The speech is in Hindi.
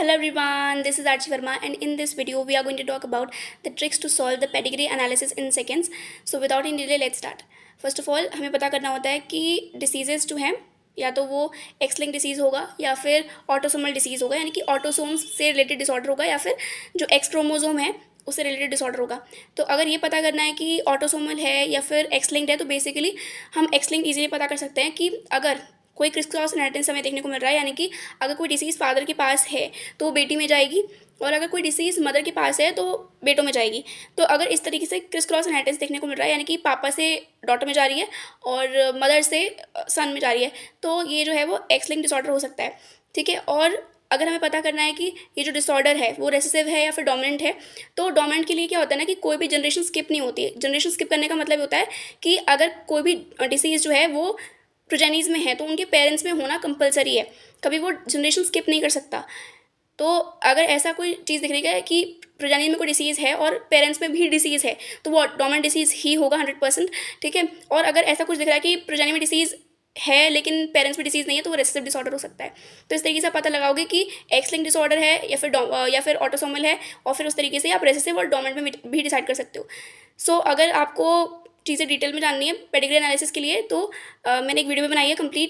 Hello everyone, this is Archie Verma and in this video we are going to talk about the tricks to solve the pedigree analysis in seconds. So without any delay let's start. First of all हमें पता करना होता है कि डिसीजेज जो हैं या तो वो एक्स लिंक डिसीज़ होगा या फिर ऑटोसोमल डिसीज़ होगा, यानी कि ऑटोसोम्स से रिलेटेड डिसऑर्डर होगा या फिर जो एक्स क्रोमोसोम है उससे रिलेटेड डिसऑर्डर होगा। तो अगर ये पता करना है कि ऑटोसोमल है या फिर एक्स लिंक्ड है तो बेसिकली हम एक्स लिंक ईजिली पता कर सकते हैं कि अगर कोई क्रिस क्रॉस इनहेरिटेंस हमें देखने को मिल रहा है, यानी कि अगर कोई डिसीज़ फादर के पास है तो वो बेटी में जाएगी और अगर कोई डिसीज़ मदर के पास है तो बेटों में जाएगी। तो अगर इस तरीके से क्रिस क्रॉस इनहेरिटेंस देखने को मिल रहा है, यानी कि पापा से डॉटर में जा रही है और मदर से सन में जा रही है, तो ये जो है वो एक्स लिंक डिसऑर्डर हो सकता है। ठीक है। और अगर हमें पता करना है कि ये जो डिसऑर्डर है वो रेसेसिव है या फिर डोमिनेंट है, तो डोमिनेंट के लिए क्या होता है ना कि कोई भी जनरेशन स्किप नहीं होती है। जनरेशन स्किप करने का मतलब होता है कि अगर कोई भी डिसीज़ जो है वो प्रोजेनीज में है तो उनके पेरेंट्स में होना कंपलसरी है, कभी वो जनरेशन स्किप नहीं कर सकता। तो अगर ऐसा कोई चीज़ दिखने का है कि प्रोजेनी में कोई डिसीज़ है और पेरेंट्स में भी डिसीज़ है तो वो डोमिनेंट डिसीज़ ही होगा 100%। ठीक है। और अगर ऐसा कुछ दिख रहा है कि प्रोजेनी में डिसीज़ है लेकिन पेरेंट्स में डिसीज़ नहीं है तो वो रेसेसिव डिसऑर्डर हो सकता है। तो इस तरीके से आप पता लगाओगे कि एक्स लिंक डिसऑर्डर है या फिर ऑटोसोमल है, और फिर उस तरीके से आप रेसेसिव और डोमिनेंट में भी डिसाइड कर सकते हो। सो अगर आपको चीज़ें डिटेल में जाननी है पेडिग्री एनालिसिस के लिए तो मैंने एक वीडियो भी बनाई है कंप्लीट,